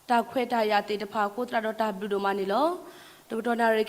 ta khwe ta ya te ta pha ko tra do ta blu do ma ni lo do na re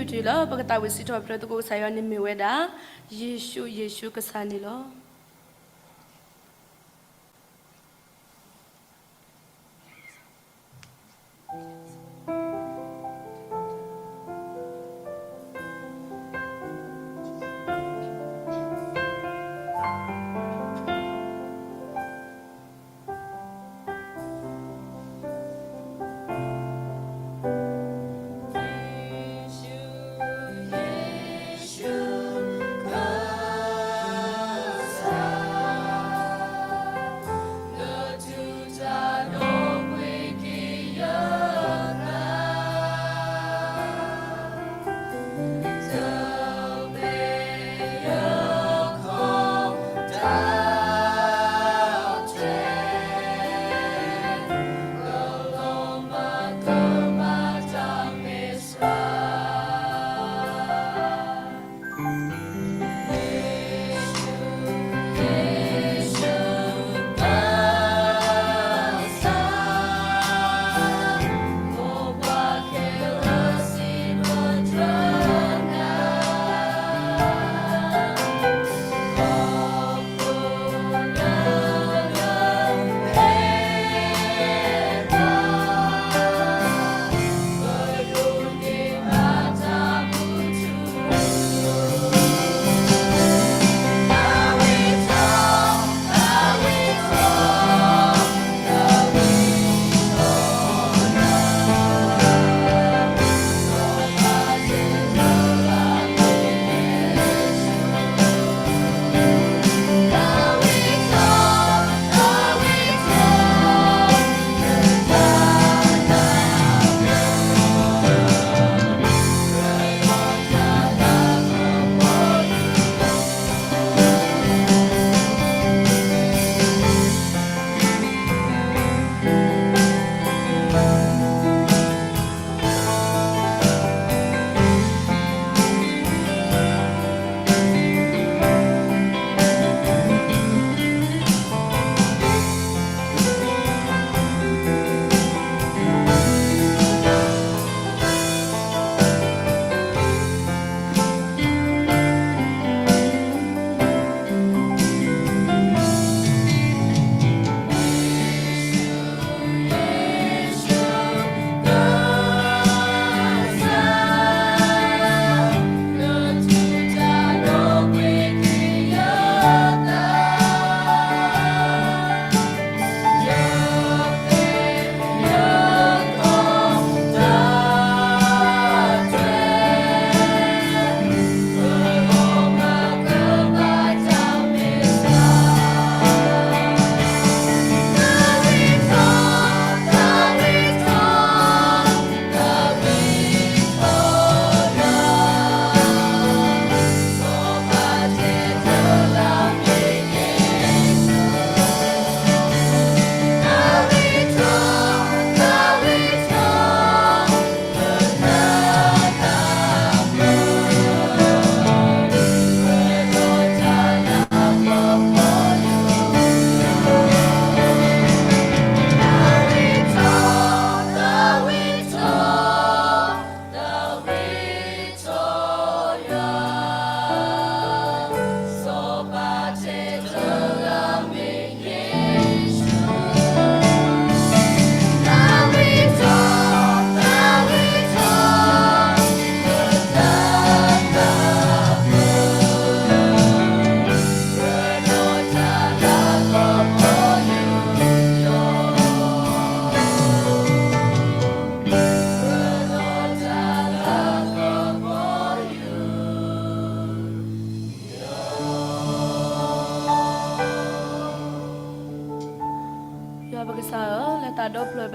tu lo bagi tahu si tu apa tu kau saya ni miweda Yesus kesani lo.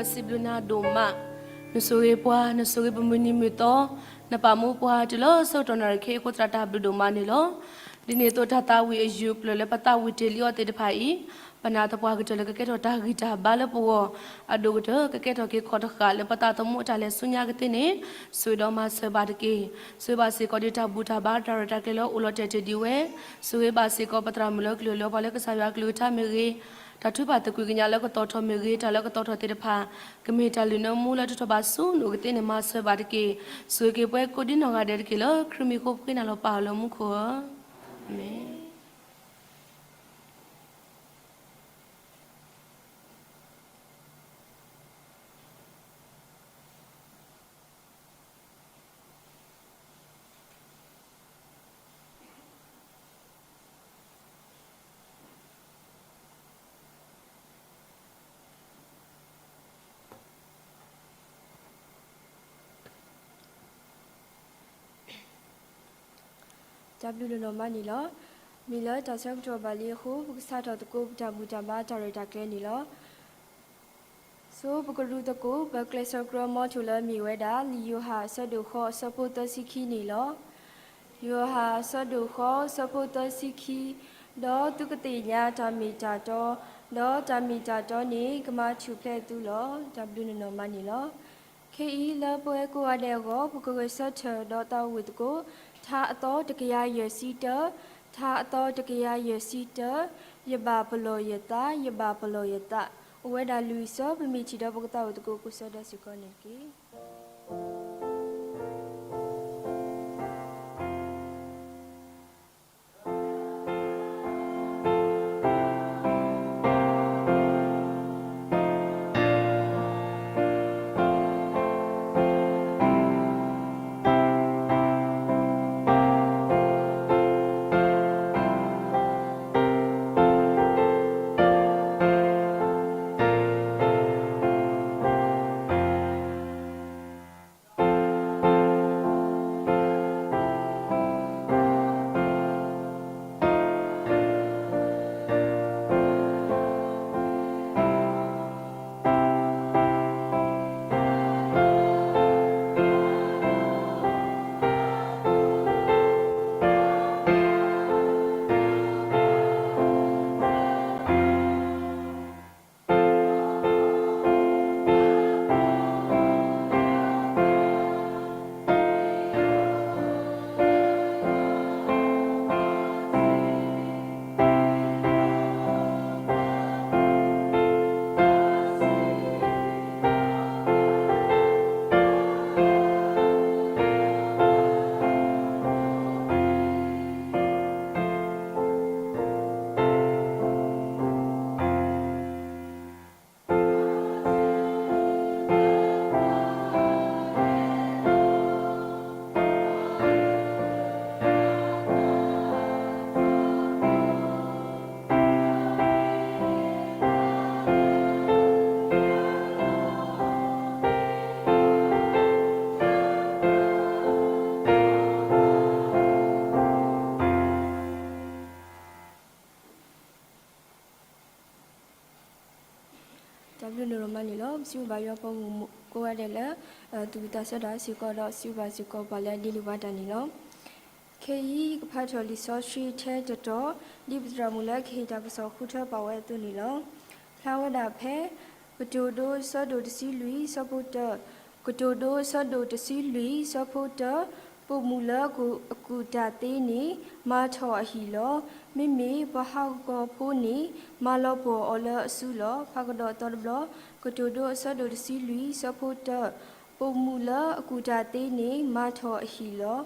Sibluna doma nusuri pua nusuri pemuni mito na pamu pua jelo so tonar ke ko trata bidoma ni lo dini to tata wi ayu le pata wi telio te phai panata pua ke jelo ke to ta gita bala puo adu to ke to ke kho ka le pata to mo ta le sunya ke ne sui do ma se ba de ke sui ba se ko de ta bu ta ba ta ta ke lo ulo te te di we sui ba se ko patra mulo ke lo ba le ke sa ya ke lo ta me re ဒါထွေးပါတကွေကညာလောက်ကတော့ထော်မေကြီးတာလောက်ကတော့ထော်တဲ့ဖာကမေတာလူနမူလာတော့ပါဆုနုကတဲ့နမဆွဲပါတကေဆွေကေပွဲကိုဒီနောငါတဲ့ကေလခရမီကိုဖိနာလောပါလောမှုခောအာမင် W လနမနီလောမီလောတဆောက်တော်ပါလီခုဘုကစားတော်တကူတမူတမတာရတာကဲနီလောဆိုဘကလူတကူဘကလဆောကရမထူလမီဝဲတာလီယိုဟာဆဒုခောဆပုတစီခီနီလောယိုဟာဆဒုခောဆပုတစီခီဒေါ်တုကတိညာတမီတာတော်ဒေါ်တမီတာတော်နီကမချူဖဲတူလော W လနမနီလောခေဤလပွဲကိုအတဲ့ကိုဘကရဆတ်ဒေါ်တော်ဝစ်ကိုသာအတော်တကရရစီတသာအတော်တကရရစီတယဘာပလောယတာယဘာပလောယတာဝဲဒါလူဆောပမီချီတော့ဘကတာဝတကိုကုဆဒစီကောနေကီW လနမနီလောစီဘာယောပုံကိုရတဲ့လေသူတဆဒါစီကောတော့စီဘာစီကောပါလေဒီလူဝတနီလောခေယီကဖတ်တော်လီဆောရှိထဲတော်ဒီပဒရမူလခေတာပစောခုထပါဝဲသူနီလောဖလာဝဒါဖဲကတိုဒိုဆောဒိုတစီလူစပုတ်ကတိုဒိုဆောဒိုတစီလူစပုတ်ပုမူလကိုအကူတာသေးနီမာထော်အဟီလောမိမိဘဟောက်ကောဖိုးနီမာလောပေါ်အလအစုလောဖကတော်တော်ဘလကတိုဒိုဆောဒိုတစီလူစပုတ်ပုမူလအကူတာသေးနီမာထော်အဟီလော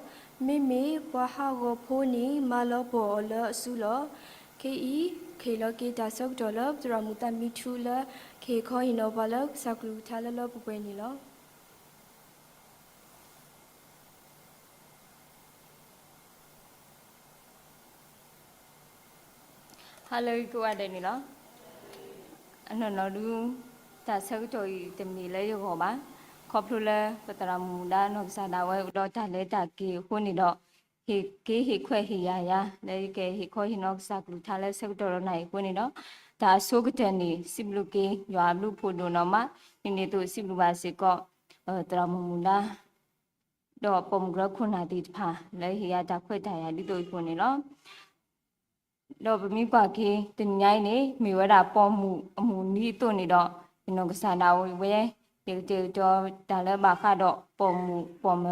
မိမိဘဟောက်ကောဖိုးနီမာလောပေါ်အလအစုလောခေဤခေလောကေတာဆောက်တော်လဒရမူတမီထူလခေခေါ်ရင်တော့ဘလစကလူထားလပပွဲနီလောဟာလိုကိုရတယ်နီလောအနော်နော်လူတာဆက်ကြော်တမီလဲရောပါခေါပလူလဲပတရမူဒါနော့စာဒါဝဲတော့တာလဲတာကေခုန်နီတော့ဟေကေဟေခွဲဟေယာလဲကေဟေခေါ်ဟိနော့စာကလူထားလဲဆက်တော်နိုင်ခုန်နီတော့ဒါဆိုကတဲ့နီစိဘလူကေရွာလူဖို့တို့နော်မဒီနေ့တို့စိဘလူပါစေကောတရမူဒါတော့ပုံဂရခုနာတိဖာလဲဟေယာတာခွဲတာယာဒီတို့ခုန်နီနော်တော့ဗမိကွာကေတင်ញိုင်းနေမိဝရပေါ်မှုအမှုနီးတို့နေတော့ဒီနောကဆန္ဒဝဲတေတေတော့ဒါလည်းဘာခတော့ပေါ်မှုပေါ်မ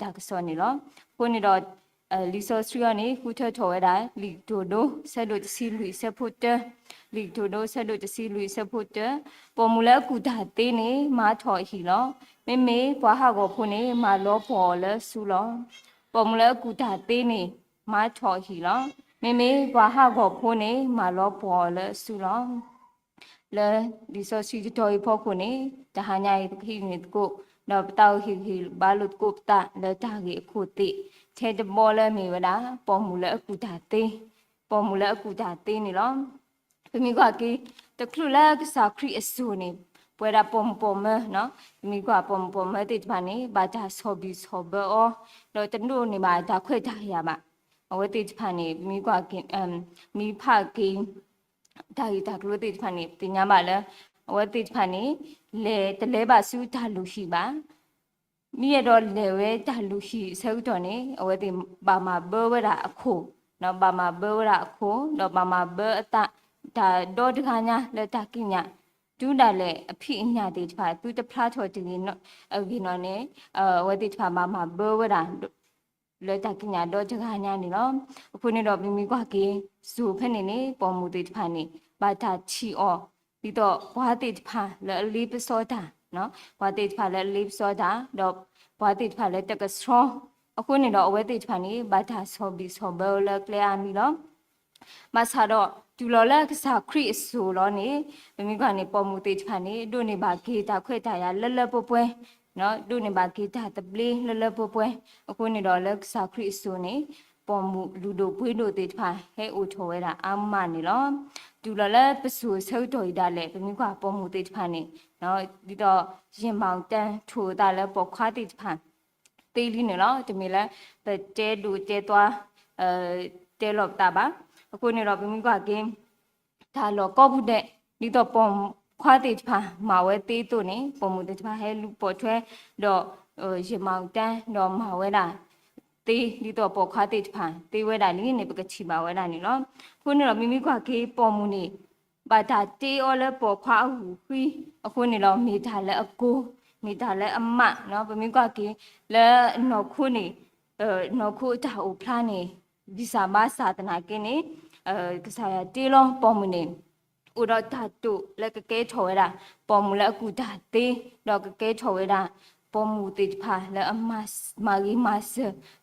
ဒါကစောနေလောခုနေတော့လီဆိုစထရီကနေခုထထော်ဝဲတာလီဒိုဒိုဆက်လို့စီလူဆက်ဖို့တ ลีโทโดเสดุจะซีลุยเสพุเจปอมูละกูดาเตนี่มาถอยหีล้อไม่กว่าหากพูนี่มาล้อพอละสุล้อปอมูละกูดาเตนี่มาถอยหีล้อไม่กว่าหากพูนี่มาล้อพอละสุล้อle di so si toi pho ko ni ta ha nyai khi ni ko no tao hi balut ko ta le ta gi ko ti che de bo le mi wa da po mu le ku ta ti po mu le ku ta ti ni lo pe mi kwa ki te klu la ka sa kri asu ni pwe da pom me no mi kwa pom me ti ba ni ba ta so bi so bo o lo ta nu ni ba ta khwe ta ya ba awe ti ba ni mi kwa ki mi pha kiဒါရီဒါကလို့တိဖာနေတင်ညာပါလဲဝတ်တိဖာနေလေတလဲပါစုဒါလူရှိပါမိရတော့လေဝဲဒါလူရှိဆဲဥတော်နေအဝတ်တိဘာမဘောဝရအခုနော်ဘာမဘောဝရအခုတော့ဘာမဘောအတဒါတော့တခါညာလက်တကိညာဒူးဒါလေအဖိအညာတိဖာသူတဖလားထော်တင်နော်အဝိနော်နေဝတ်တိဖာဘာမဘောဝရလေတကိညာတော့တခါညာနေနော်အခုနေတော့မိကွာကေဇူဖက်နေနေပေါ်မူတိဖာနေဘာသာချီအောပြီးတော့ဘွားတိဖာလေလိပစောတာနော်ဘွားတိဖာလေလိပစောတာတော့ဘွားတိဖာလေတကစရောအခုနေတော့အဝဲတိဖာနေဘာသာဆောဘီဆောဘလကလျာမီနော်မဆာတော့ဒူလော်လကစားခရစ်ဆိုလောနေမိကနေပေါ်မူတိဖာနေတို့နေပါကေတာခွဲတာရလလပပွဲနော်တို့နေပါကေတာတပလီလလပပွဲအခုနေတော့လက်စားခရစ်ဆိုနေပေါ်မူလူတို့ပွေးတို့တိဖာဟဲအိုထော်ဝဲတာအမနေလောဒူလလပဆူဆောက်တော်ရတာလေဘမိကွာပေါ်မူတိဖာနေနော်ဒီတော့ရင်မောင်တန်းထိုတာလဲပေါ်ခွားတိဖာတေးလီနေလောတမီလဲတဲဒူတဲသွားတဲလော့တာပါအခုနေတော့ဘမိကွာကင်းဒါလောကောဘူးတဲ့ဒီတော့ပေါ်ခွားတိဖာမာဝဲတေးတို့နေပေါ်မူတိဖာဟဲလူပေါ်ထွဲတော့ရင်မောင်တန်းတော့မာဝဲတာတေးဒီတော့ပေါ်ခါတေးဖန်တေးဝဲတာနေနေပကချီပါဝဲတာနေနော်ခုနေတော့မိမိကွာကေးပေါ်မူနေဘာတာတေးအော်လဲပေါ်ခွားဟူခွီအခုနေတော့မိသားလဲအကိုမိသားလဲအမနော်မိမိကွာကေးလဲနော်ခုနေနော်ခုတာဦးဖလားနေဒီစာမစာတနာကင်းနေကစားရတေးလုံးပေါ်မူနေဥတော့ဓာတုလက်ကကဲထော်ဝဲတာပေါ်မူလဲအခုဓာတေးတော့ကကဲထော်ဝဲတာပေါ်မူတိဖာလဲအမတ်မာဂီမတ်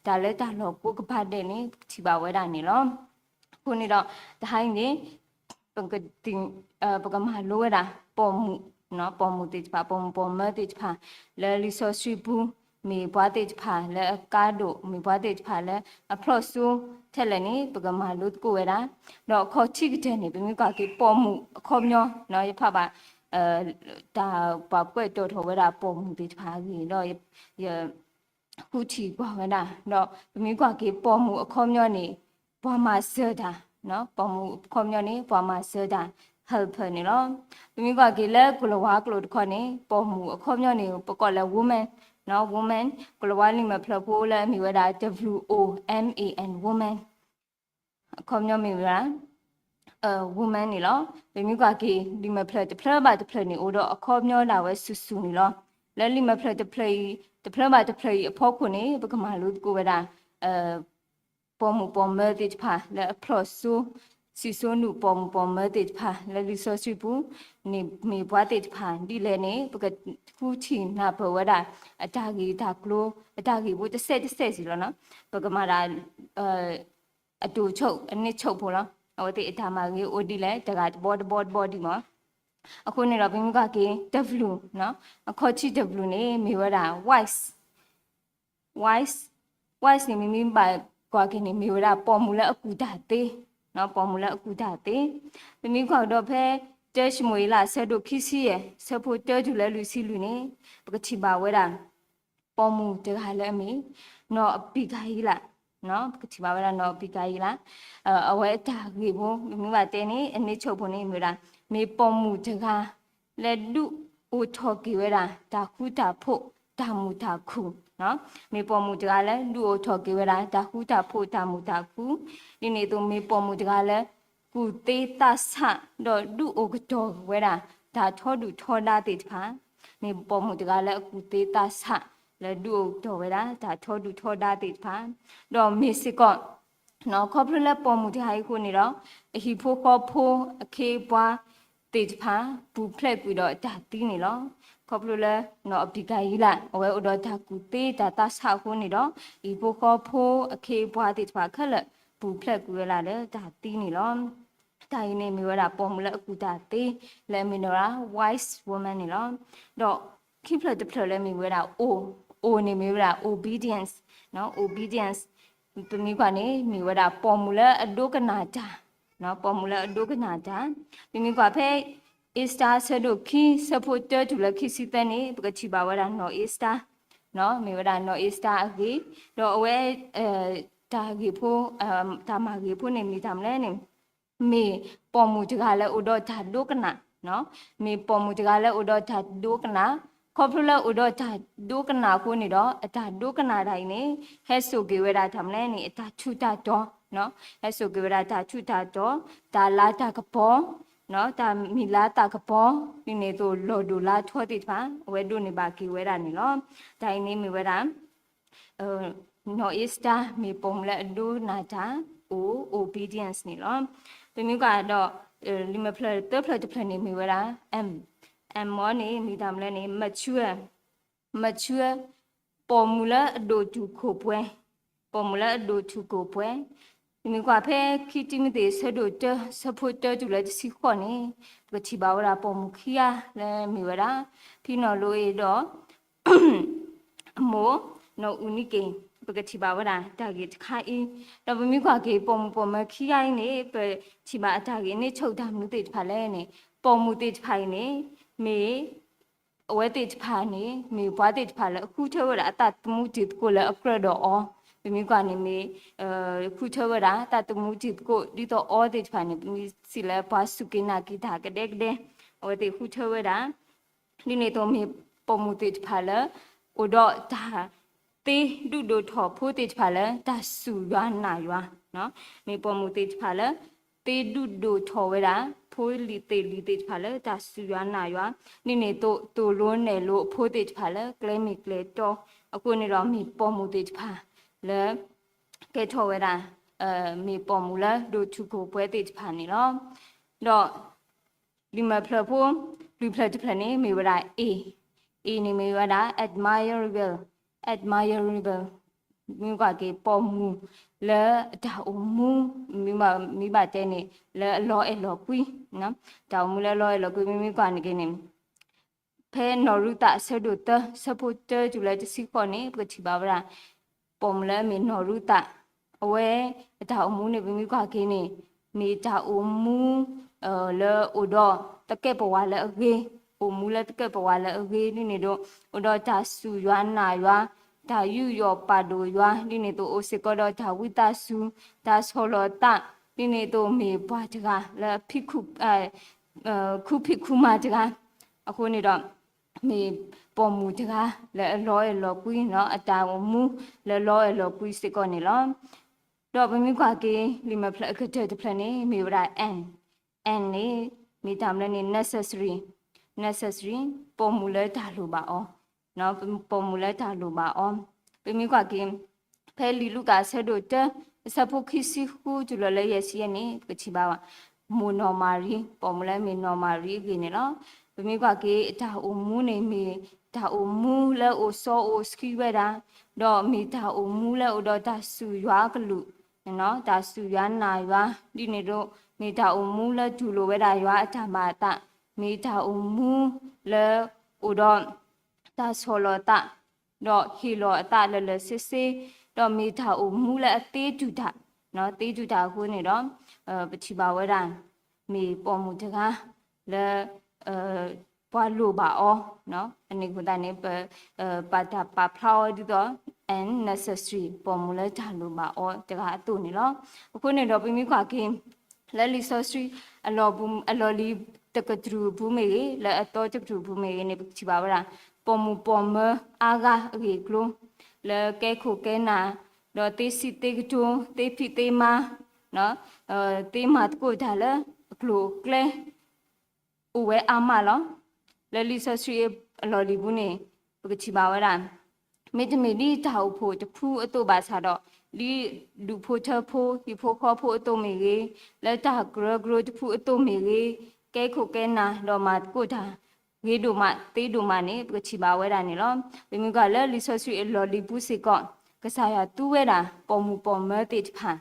ဒါလဲတာလောပုကပါတဲ့နေချီပါဝဲတာနေလောခုနေတော့တိုင်းနေပကတင်ပကမလိုဝဲတာပေါ်မူနော်ပေါ်မူတိဖာပေါ်မတိဖာလဲလီဆိုဆွေဘူးမေဘွားတိဖာလဲကာဒိုမေဘွားတိဖာလဲအဖလော့ဆူထဲလဲနေပကမလုတ်ကိုဝဲတာတော့ခေါ်ချိတဲ့နေပြမြကကေပေါ်မူအခေါ်မျောနော်ရဖပါဒါဘာကွက်တော်ထော်ဝဲတာပုံမှုတိဖာကြီးတော့ရခုချီပွားဝဲတာတော့မိကွာကေပေါ်မှုအခေါ်မျောနေဘွာမဆတာနော်ပေါ်မှုအခေါ်မျောနေဘွာမဆတာ helper နေတော့မိကွာကေလဲကလဝါကလို့ခေါ်နေပေါ်မှုအခေါ်မျောနေပကောလဲ woman နော် woman ကလဝါလိမဖလဖိုးလဲမိဝဲတာ WOMAN woman အခေါ်မျောမိဝဲတာwoman နေလောဘမိကွာကေဒီမဖလက်တဖလက်ပါတဖလက်နေအိုတော့အခေါ်မျောလာဝဲဆူဆူနေလောလဲလီမဖလက်တဖလက်တဖလက်ပါတဖလက်အဖို့ခုနေပကမာလို့ကိုဝဲတာပေါ်မပေါ်မဲတိဖာလဲအဖလော့ဆူစီဆိုနုပေါ်မဲတိဖာလဲလီဆိုစီပူနေမေဘွားတိဖာဒီလဲနေပကခုချီနာဘဝတာအတာကြီးဒါကလိုအတာကြီးဘူးတစ်ဆက်စီလောနော်ပကမာတာအတူချုပ်အနစ်ချုပ်ဖို့လောဟိုတိအထာမကြီးအိုဒီလဲတကဘောဒီမှာအခုနေတော့ဘင်းကကေ W နော်အခုချီ W နေမိဝတာ wise နေမိပါကွာကေနေမိဝတာပေါ်မူလဲအကူတာသေးနော်ပေါ်မူလဲအကူတာသေးမိခွာတော့ဖဲတဲရှမွေလာဆက်တို့ခီစီရဲ့ဆက်ဖို့တဲတူလဲလူစီလူနေပကချီပါဝဲတာပေါ်မူတကလဲမီနော်အပိခိုင်းလာနော်ကတိပါဝရနော်ပိကိုင်လာအဝဲတာကြီးဘုံမိမတဲနေအနစ်ချုပ်ဖို့နေမျိုးတာမေပေါ်မှုတကားလက်လူအိုထော်ကြီးဝဲတာဒါခုတာဖို့ဒါမူတာခုနော်မေပေါ်မှုတကားလဲလူအိုထော်ကြီးဝဲတာဒါခုတာဖို့ဒါမူတာခုဒီနေ့သူမေပေါ်မှုတကားလဲကုသေးတဆတော့လူအိုကတော်ဝဲတာဒါထောဒူထောဒါတိတဖာမေပေါ်မှုတကားလဲကုသေးတဆလဲဒူတော်ဝဲတာဒါထောဒူထောဒါတိတဖာတော့မေစစ်ကော နော်ခေါပလပေါ်မှုတဲ့ခုနေတော့အဟိဖိုခေါဖိုအခေပွားတေချဖာဘူဖလက်ပြီးတော့ဒါတီးနေလောခေါပလနော်အပိကကြီးလာအဝဲဥတော်တာကူတေးတာတာဆောက်ခုနေတော့ဒီဖိုခေါဖိုအခေပွားတေချဖာခက်လက်ဘူဖလက်ကူရလာတယ်ဒါတီးနေလောတိုင်းနေမျိုးရပေါ်မှုလက်အကူတာတေးလဲမီနော် wise woman နေလောတော့ခိဖလက်တဖလက်လဲမီဝဲတာအိုနေမျိုးရ obedience နော် obedience ပမိကနေမိဝဒပေါ်မူလာအဒုကနာတာနော်ပေါ်မူလာအဒုကနာတာပမိကဖဲ Easter ဆဒုခီ supporter တူလခီစီတနေပကချီပါဝဒနော် Easter နော်မိဝဒနော် Easter အကြီးတော့အဝဲတာကြီးဖို့တာမကြီးဖို့နေမိတမ်းလဲနေမေပေါ်မူတကလည်းဥတော်ဓာဒုကနာနော်မေပေါ်မူတကလည်းဥတော်ဓာဒုကနာခေါပလဥတော်ဓာဒုကနာကိုနေတော့အဓာဒုကနာတိုင်းနေဟဲဆိုကေဝရထမလဲနေအဓာချူတာတော့နော်ဟဲဆိုကေဝရဓာချူတာတော့ဒါလာတာကပေါ်နော်ဒါမီလာတာကပေါ်ဒီနေတော့လော်ဒူလာထောတိပါဝဲဒုနေပါကေဝရနေလောတိုင်းနေမီဝရနော် Easter မေပုံလဲအဒုနာတာobedience နေလောဒီမျိုးကတော့လီမဖလက်တက်ဖလက်တက်ဖလက်နေမီဝရand more နေမိတမ်းလဲနေ mature ပေါ်မူလာအဒိုတူခိုပွဲပေါ်မူလာအဒိုတူကိုပွဲဒီမျိုးကဖဲခီတီမီတေဆဒိုတ supporter တူလဲစီခေါနေပချီပါဝရာပေါ်မူခီယာလဲမီဝရာဖီနော်လိုရတော့အမိုးနော်ဦးနိကေပကတိပါဝရာတာဂီတခိုင်တော့ဘမီခွာကေပေါ်မခီရိုင်းနေပချီပါအတာဂီနေချုပ်တာမှုတေတဖာလဲနေပေါ်မူတေတဖိုင်နေမေအဝဲတေတဖာနေမေဘွားတေတဖာလဲအခုထောရအတတ်မှုတိကိုလဲအကရတော့အောဘမီကနေမေခုထောရအတတ်မှုတိကိုဒီတော့အောတေတဖာနေဘမီစီလဲဘွားစုကိနာကိတာကတဲ့အဝဲတေခုထောရဒီနေတော့မေပေါ်မူတေတဖာလဲဥတော့ဒါတေဒုဒိုထောဖိုတေဖာလဲဒါဆူရွာနာရွာနော်မေပေါ်မူတေဖာလဲတေဒုဒိုထောဝဲတာဖိုလီတေဖာလဲဒါဆူရွာနာရွာနိနေတိုလုံးနယ်လို့ဖိုတေဖာလဲကလဲမီကလဲတော့အခုနေတော့မေပေါ်မူတေဖာလဲကဲထောဝဲတာမေပေါ်မူလဲဒိုချူကိုပွဲတေဖာနေတော့တော့ဒီမဖလဖို့လူဖလက်တဖလက်နေမေဝရာအေနေမေဝရာ admirable မိဘကေပေါ်မူလဲဒါအမူမိဘတဲ့နေလဲလောအလောကွီနော်ဒါမူလဲလောအလောကွီမိကနေကနေဖဲနော်ရူတာဆဒုတ supporter ကျူလဲတစီခေါနေပချီပါဗရာပေါ်မလဲမီနော်ရူတာအဝဲဒါအမူနေမိကကေနေမိဒါအမူလဲဥတော့တကဲပေါ်ဝါလဲအကေအမူလဲတကဲပေါ်ဝါလဲအကေနေတော့ဥတော့ဒါဆူရွာနာရွာဒါယူယောပါဒိုရွာဒီနေတော့အိုစကောတော့ဒါဝိတဆူဒါဆောလောတာဒီနေတော့မေဘွားတကလာဖိခုခုဖိခုမာတကအခုနေတော့မေပေါ်မူတကလဲလောရလောကွီနော်အတာမူလဲလောရလောကွီစကောနေလောတော့ဘမိကွာကေလီမဖလက်ခတဲ့ဖလက်နေမေဝရာandနေမိတမ်းလဲနေ necessary ပေါ်မူလဲဒါလိုပါအောနော်ပေါ်မူလဲတာလိုပါအောပမိကွာကင်းဖဲလီလူကဆဒိုတစပုခိစီခုကျလလဲရစီယနေပချီပါမူနော်မာရီပေါ်မူလဲမီနော်မာရီကိနေနော်ပမိကွာကေဒါအမူနေမီဒါအမူလဲအိုဆောအိုစကီဝဲတာတော့မီဒါအမူလဲအိုတော့ဒါဆူရွာကလူနော်ဒါဆူရွာနာရွာဒီနေတော့မီဒါအမူလဲဒူလိုဝဲတာရွာအထမတာမီဒါအမူလဲအိုတော့ဒါဆောလောတာတော့ဟီလောအတလစစ်စစ်တော့မိသားအမူလဲအသေးတူတာနော်သေးတူတာခုနေတော့ပချီပါဝဲတာမိပေါ်မူတကားလဲပွားလို့ပါအောနော်အနေကတည်းကပါတာပါဖလာဒီတော့ and necessary ပေါ်မူလဲတာလို့ပါအောတကားအတူနေလောအခုနေတော့ပြမိခွာကင်းလဲလီဆိုစထရီအလောလီတကထရူဘူးမေလဲအတော့တကထရူဘူးမေနေပချီပါဝဲတာပေါ်မအာဂါအေကလုံးလဲကဲခုကဲနာတော့တေစီတေကတုတေဖိတေမာနော်တေမာတကိုဒါလဲကလိုကလဲဥဝဲအာမလောလဲလီဆစရီအလော်လီဘူးနေပကချီပါဝဲတာမေတ္တမေဒီတောက်ဖို့တဖူးအတုပါစားတော့ ลีดูโพเธอโพฮิโพคอโพตัวเมเกและตากรกรดพูตัวเมเกแกโคแกนาดอมากูทาเกดูมาตีดูมานี่ปกชิบาเวดานี่ล้อเป็นมีก็เลยลิซอสุลอลิบุสิก่อนก็สายตัวเวดาปอมูปอมเมติดผ่าน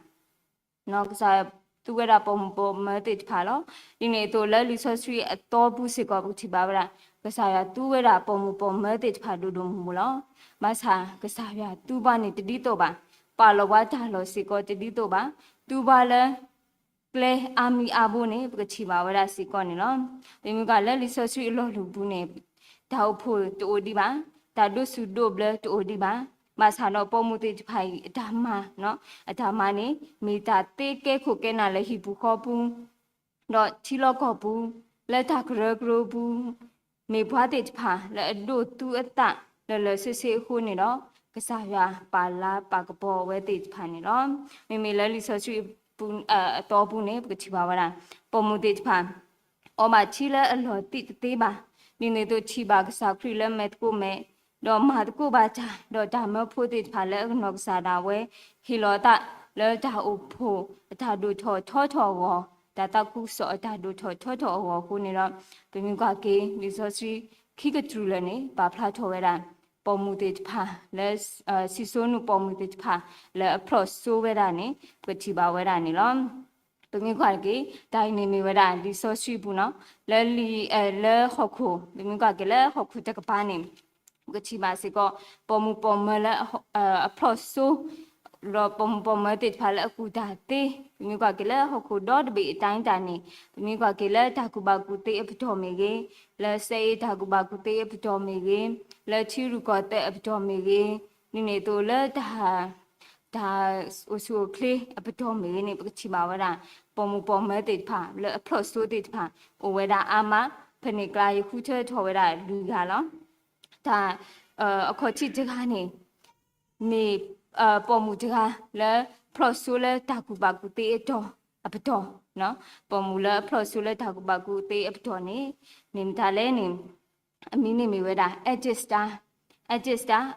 เนาะก็สายตัวเวดาปอมูปอมเมติดผ่านล้อทีนี้ตัวเลยลิซอสุตัวบุสิก่อนปกชิบาเวดาก็สายตัวเวดาปอมูปอมเมติดผ่านดูดูมูล้อมาสาก็สายตัวบ้านนี่ติดตัวบ้านปาลวัดทาลสิก่อนติดตัวบ้านตัวบ้านเลยเกลอามีอาบุเนี่ยปกชิบาเวดาสิก่อนนี่ล้อเป็นมีก็เลยลิซอสุลอลูบุเนี่ยดาวพูตัวดีบ้านแต่ดูสุดดูเบลตัวดีบ้านมาสานอปอมุติไผดามาเนาะอดามานี่มีตาเตเกขุเกนาเลหิบุขอปุดอชิลอกอปุและตากรกรปุมีบวาติผาและดูตุอตะและเสเสหูนี่เนาะกษายาปาลาปากปอเวติผานี่เนาะมีเลลิซอชุปุตอปุเนี่ยปกชิบาวราปอมุติผาอมาชิละอลอติเตบานี่เนี่ยตัวชิบากษาคริละเมตกูเมดอมาตกูบาจาดอดามพูติผาและนกสาดาเวฮิโลตะแล้วดาอุโพดาดูทอวดาตาคุสอดาดูทอวคูนี่เนาะเป็นมีกว่าเกลิซอสีခိကထူလည်းနေဘာဖလာထော်ဝဲတာပေါ်မူတေဖာလဲစီဆိုနုပေါ်မူတေဖာလဲအပလော့ဆိုဝဲတာနေပတိပါဝဲတာနေလောပငိခွာကေဒိုင်နေမီဝဲတာဒီဆိုရှိဘူးနော်လဲလီလဲခော့ခုပငိခွာကေလဲခော့ခုတကပါနေပတိပါစေကောပေါ်မူပေါ်မလဲအပလော့ဆိုรอปมปมมาติดพาละกูตาเตมีกว่ากิเลหกคูดอดบีตายตานี่มีกว่ากิเลตากูบากูเตอปทอเมเกและเซตากูบากูเตอปทอเมเกและชิรุกอเตอปทอเมเกนี่เนี่ยตัวละตาอุสุคลีอปทอเมเกนี่ปกชิบาวดาปมปมมาติดพาและพลอสุติดพาโอเวดาอามาพนิกลายคูเชทอเวดาดูกาลตาอขอชิจกานี่มีปอมูจกาและพลอสูและตากุบากุเตอตออปตอเนาะปอมูและพลอสูและตากุบากุเตอปตอนี่นิมทาเลนิมมินิมิเวดาเอจิสตา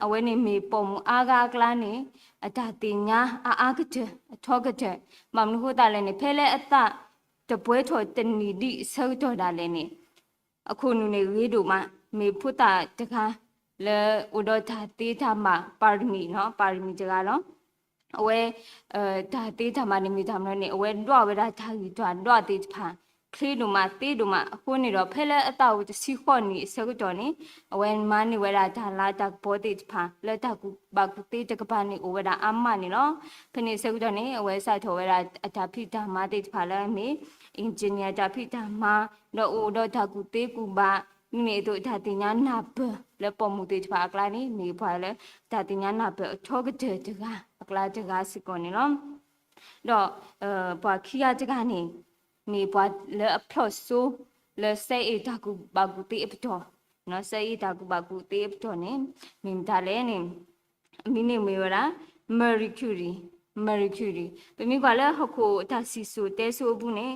อเวนิมีปอมูอากากลานี่อตาติญาอากเจทอกเจมัมนุโหตาเลนี่เพเลอตาตะป่วยทอตนีดิเซอตอดาเลนี่အခုနုနေဝေဒုမမေဖုတာတခါလေဥဒ္ဒတာတေธรรมပါရမီเนาะပါရမီတကနော်အဝဲဒါတေธรรมနိမိธรรมနဲ့အဝဲတော့ဝဲဒါသာကြီးတော့တေဖာคลีดูมาตีดูมาคนนี่เราเพลอตาวจะสิขอนี่สักจอนี่เอาไว้มานี่เวลาทาลาจากปอติพาแล้วตากูบากูตีตะกปานี่โอเวดาอัมมานี่เนาะเพนี่สักจอนี่เอาไว้ใส่ถอเวลาอาจารย์พิธามาติพาแล้วมีอินจิเนียร์จะพิธามาเนาะโอดอตากูตีกูบานี่ตัวทาติญานาเปแล้วปอมุติพากลานี่มีพาแล้วทาติญานาเปทอกเจจกะกลาจกะสิกอนี่เนาะเนาะปาขี้ยาจกะนี่มีบวชเลอพลอสูเลอเซอีตากูบากูตีอปตอเนาะเซอีตากูบากูตีอปตอนี่มิมทาเลนี่มินิมีวราเมอริคิวรีเป็นมีกว่าเลอฮโคตาซิสูเตสูบุนี่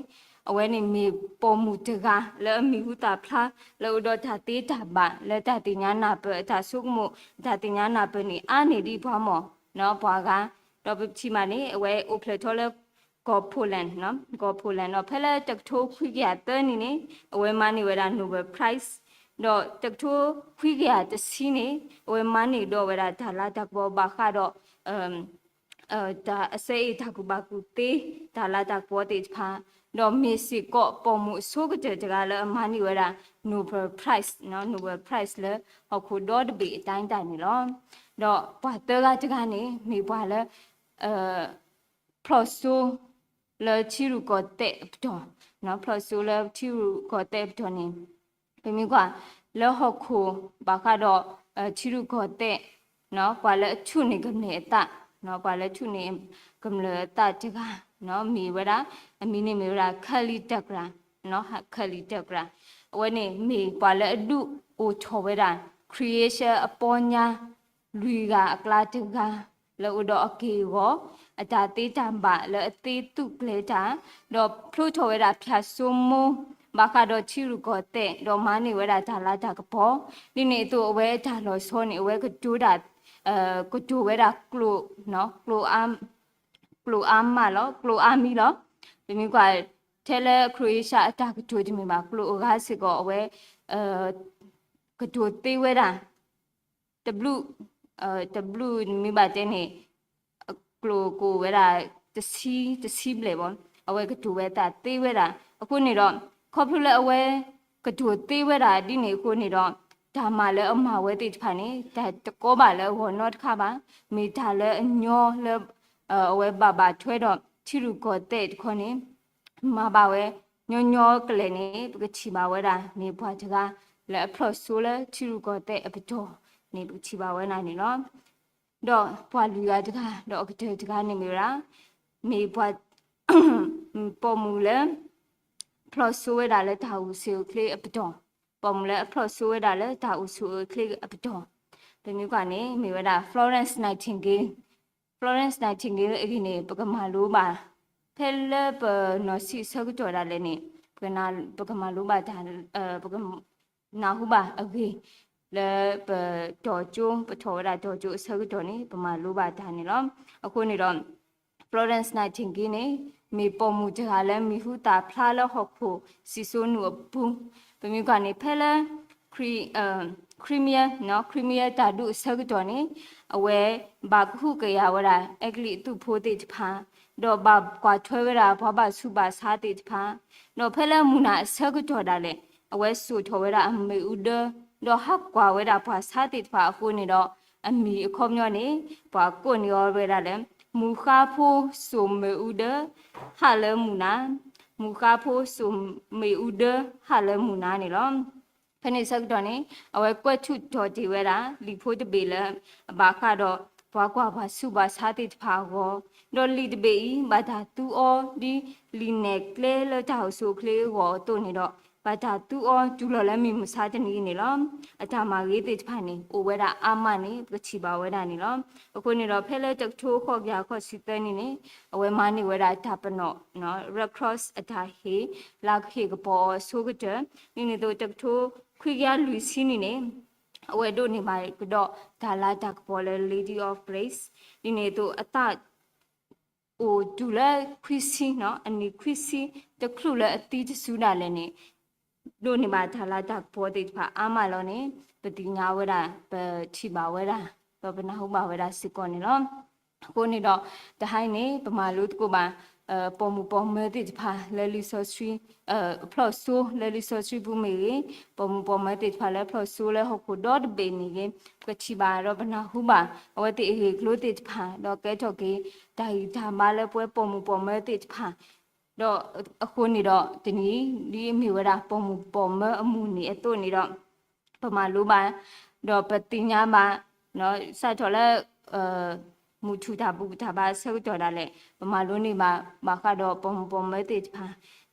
เอาไว้นี่มีปอมูตกาเลอมีหุตาพลาเลอดอตาตีตาบะเลอตาติญานาเปตาสุกมุตาติญานาเปนี่อานี่ดีพอหมอเนาะบวากาดอปชิมานี่เอาไว้โอเพลทอเลก็โพแลนด์เนาะก็โพแลนด์เนาะเพลตักโทคุยแก่เตอร์นี่เนี่ยเอาไว้มานี่เวลาโนเบลไพรส์เนาะตักโทคุยแก่จะซีนี่เอาไว้มานี่ดอเวลาทาราตักบอบาคาดอตาเซอีทักบากุเตทาราตักบอติพาดอเมสิก็ปอมุสุกเจจกาละมานี่เวลาโนเบลไพรส์เนาะโนเบลไพรส์ละฮอคูดอดบีตายนี่เนาะดอปาเตอร์กาจกานี่มีบาละพลอสูเลชิรุก็เตะปตอเนาะพลอสูเลชิรุก็เตะปตอนี่เป็นมีกว่าเลหอกคูบาคาดอชิรุก็เตะเนาะกว่าเลชุนี่กำเนตะเนาะกว่าเลชุนี่กำเลตะจกะเนาะมีเวลามีนี่มีเวลาคลิตกราเนาะคลิตกราวันนี้มีกว่าเลดูโอชเวลา creation อปอญาลุยกาอักลาจกะเลอุดอเกวอาจารย์ตีจำบะและตีตุกเลจ้าดอกพลูโทเวลาพิาสุโมบาคาดอชิรุกอเตดอกมานี่เวลาจาลาจากพอนี่เนี่ยตัวเวจาลอโซนี่เวก็จูดัดก็จูเวลากลูเนาะกลูอัม กลัวอามาแล้วกลัวอามีแล้วตรงนี้กว่าเทเลครูชาตากระจูดมีมากลัวกาสิก็เอาไว้กระจูดตีไว้ด่ะw มีบาดเจ็บนี่กลัวกูเวลาจะซีเลยบอลเอาไว้กระจูดไว้แต่ตีไว้ด่ะคุณนี่รอนครอบครัวเลยเอาไว้กระจูดตีไว้ด่ะดินี่คุณนี่รอนทำมาแล้วเอามาไว้ติดพันนี่แต่ตะโกบาแล้วหัวนอดข้าบ้ามีทาแล้วย่อแล้วเอาไว้บาช่วยดอกที่รู้ก็เตะคนนี้มาบ่าวเว้ย่อๆกันเลยนี่ปกติบ่าวเว้ด่ะนี่พอจะกันแล้วพอสู้แล้วที่รู้ก็เตะไปจ่อนี่ปกติบ่าวเว้น่ะนี่เนาะดอกพอลูกจะกันดอกก็จะกันนี่มีละมีพอปอมูแล้วพอสู้เวลาแล้วท้าวสิวคลีไปจ่อปอมูแล้วพอสู้เวลาแล้วท้าวสิวคลีไปจ่อตรงนี้กว่านี้มีเวลา Florence Nightingale อีกนี่ปกมารู้บ่าเทเลปนอสิสักจอดอะไรนี่ปกนาปกมารู้บ่าทานปกนาหูบ่าโอเคแล้วปจอจูปทอดาจอจูสักจอนี่ปมารู้บ่าทานนี่ล้อအခုนี่ล้อ Florence Nightingale นี่มีปมูจาแล้วมีหูตาพลาแล้วหกผู้สิโซนูบุ้งเป็นมีกันนี่เพลครีเมียเนาะครีเมียตาดูสักจอนี่เอาไว้บากหูกยาวราเอกลิตุโพติจพาดอกบากกว่าช่วยเวลาพอบาสุบาสาติจพาดอกเพลมุนาสักจอดาเลยเอาไว้สู่ทวราอเมอุเดดอกฮักกว่าเวลาพอสาติจพาคู่นี่ดอกอมีคอมยอนี่ปากกูนี่เวลาเลยมูคาโพสุเมอุเดฮาเลมุนามูคาโพสุเมอุเดฮาเลมุนานี่ล้อဖနေဆက်တော့နေအဝဲကွက်ထုတော်ဒီဝဲတာလီဖိုးတပေလဘာခါတော့ဘွားကွာဘာစုဘာစားတိတဖာကိုတော့လီတပေဘာသာတူအောဒီလီနက်ကလေလတောက်ဆုကလေးကိုတို့နေတော့ဘာသာတူအောကျူလော်လည်းမီမစားတနေနေလောအတာမာရေးတိတဖာနေအိုဝဲတာအာမနေပချီပါဝဲတာနေလောအခုနေတော့ဖဲလဲတက်ထိုးခေါ်ပြခေါ်စီတဲနေနေအဝဲမနေဝဲတာတပနောနော် red cross အတာဟေလာခေကပေါ်ဆိုကတဲ့နေနေတော့တက်ထိုးခွေရလူစီနေနေအဝဲတို့နေပါကတော့ဒါလာတက်ပေါ်လေ Lady of Grace ဒီနေတော့အတအိုဒူလာခွီစီနော်အနီခွီစီတခလူလေအတီးစူနာလည်းနေတို့နေပါဒါလာတက်ပေါ်တဲ့ဖာအာမလောနေပတိညာဝဲတာပချိပါဝဲတာပနာဟုတ်ပါဝဲတာစစ်ကောနေနော်ကိုနေတော့တဟိုင်းနေပမာလို့ကိုပါပေါ်မူပေါ်မဲတိဖာလဲလီဆိုစထရီဖလော့ဆိုလဲလီဆိုစထရီဘူးမေပေါ်မူပေါ်မဲတိဖာလဲဖလော့ဆိုလဲဟုတ်ကိုဒေါ်ဘေနီကကချီပါတော့ဘနာဟုပါအဝတိကလိုတိဖာတော့ကဲတော့ကေဒါဟီဒါမလဲပွဲပေါ်မူပေါ်မဲတိဖာတော့အခုနေတော့ဒီနီဒီမိဝရာပေါ်မူပေါ်မဲအမှုနေအတော့နေတော့ပမာလိုပါတော့ပတိညာမှာနော်ဆက်တော့လဲမူထူတာဘူးတာပါဆောက်တော်တာလေပမာလုံးနေမှာဘာကတော့ပုံမဲတိဖာ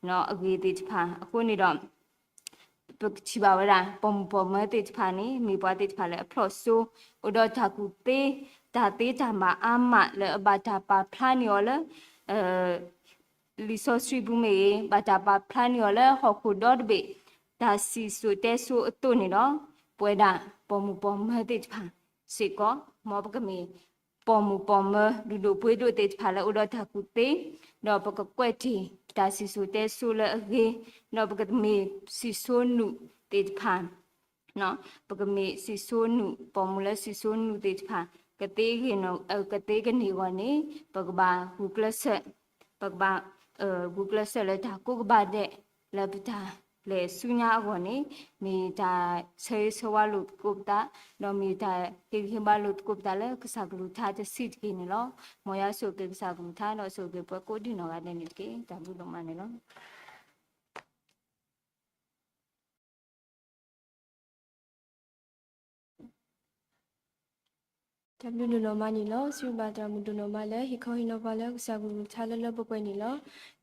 နော်အကြီးတိဖာအခုနေတော့ပချီပါဝရာပုံမဲတိဖာနေမိပွားတိဖာလေအဖလော့ဆိုဥဒတာကူတေဒါတေတာမှာအမလေဘာတာပါဖလာနီော်လေလီဆိုစထရီဘူးမေဘာတာပါဖလာနီော်လေဟော်ခုဒေါ်ဘေဒါစီဆိုတဲဆိုအတုနေတော့ပွဲတာပုံမဲတိဖာစေကောမောပကမီပေါ်မူပေါ်မဒူဒိုပွေးတို့တေဖာလာဥဒတာကူတေတော့ပကကွက်တီဒါစီဆိုတဲဆူလာအဂေတော့ပကမီစီဆိုနုတေဖာနော်ပကမီစီဆိုနုပေါ်မူလာစီဆိုနုတေဖာကတေးကေနော်ကတေးကနေဝနေပကဘာဂူကလဆက်ပကဘာဂူကလဆက်လက်တာကိုကဘာတဲ့လပတာလေဆုညာကောနေမိတာဆေးဆွာလုတ်ကုပ်တာတော့မိတာကေခေဘလုတ်ကုပ်တာလေကစားကလူထားတဲ့စစ်ကိနေလောမရဆုကေကစားကလူထားတော့ဆုကေပကိုဒီနော်ကတဲ့နေကေတဘူးလုံးမနေလောတဘလူနိုမနီလောစီဘာတာမူဒနိုမလဲဟီခိုဟီနိုဘာလဲဆာဂူချာလလပပွဲနီလော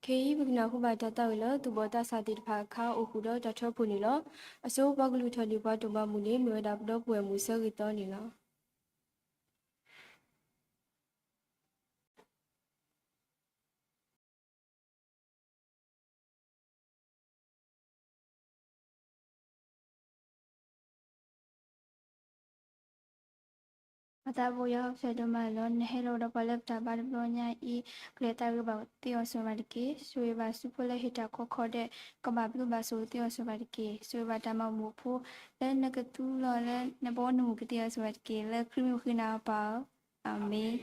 ခေဟီဘကနာခုဘာတာတောက်လောသူဘောတာစာတိတဖာခါအိုခုတော့တထောဖူနီလောအစိုးဘကလူထော်လီဘွားတုံမမူလေးမြေတာပတော့ပွဲမူဆရီတော်နီလော Mata boya fedo malon hero da palapta barbonya I greta ruba tio somariki suiva supula hita kokode kababu basu tio somariki suiva tama mupu dan nakatu lola nabonu ketia somariki le krimu kina pa amen.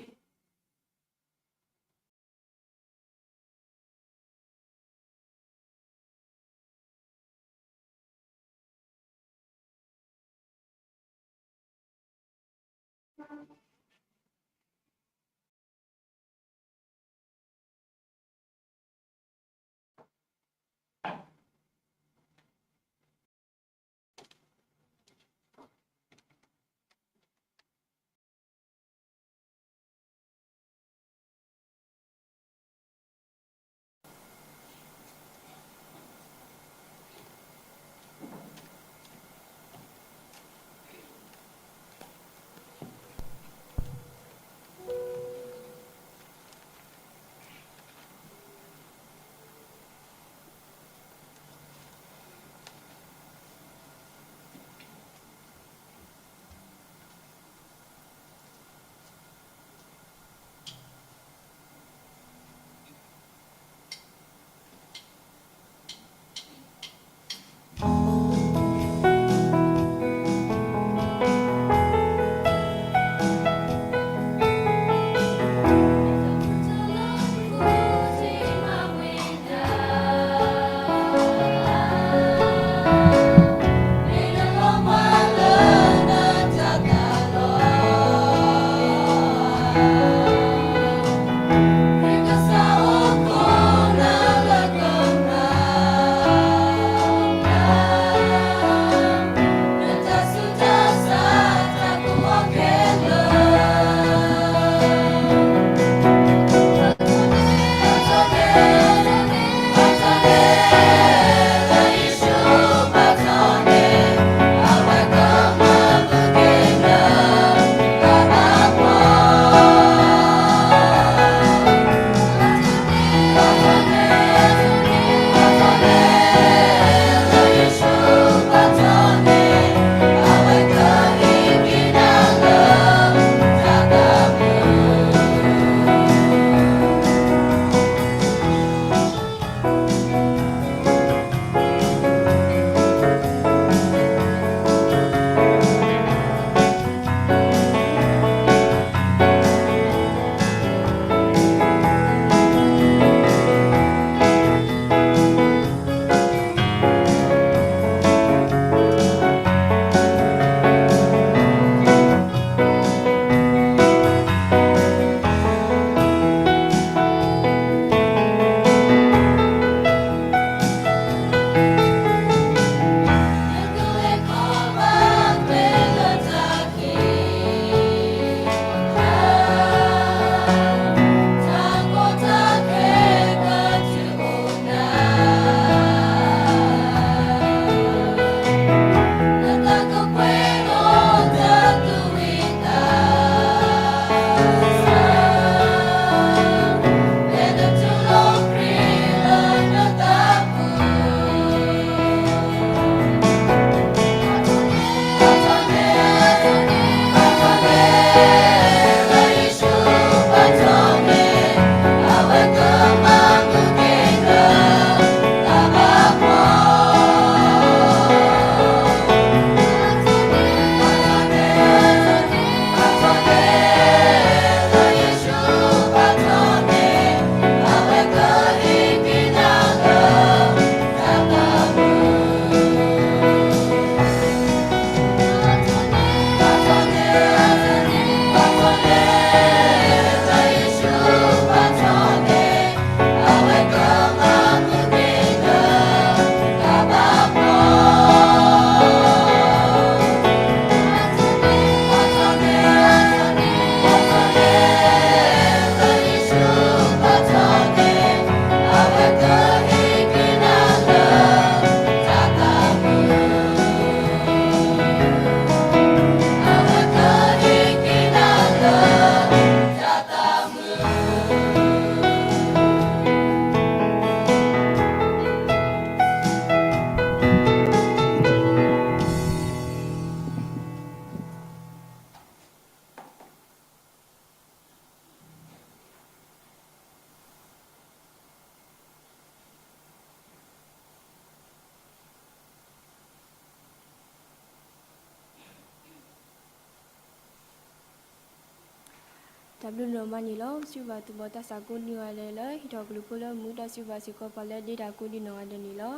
W နော်မနီလောစုပါသူပေါ်တဆာကိုနီဝါလေလေဟီတော်ဂလူပိုလမူတစုပါစီကောပါလေဒေတာကိုဒီနော်အဒနီလော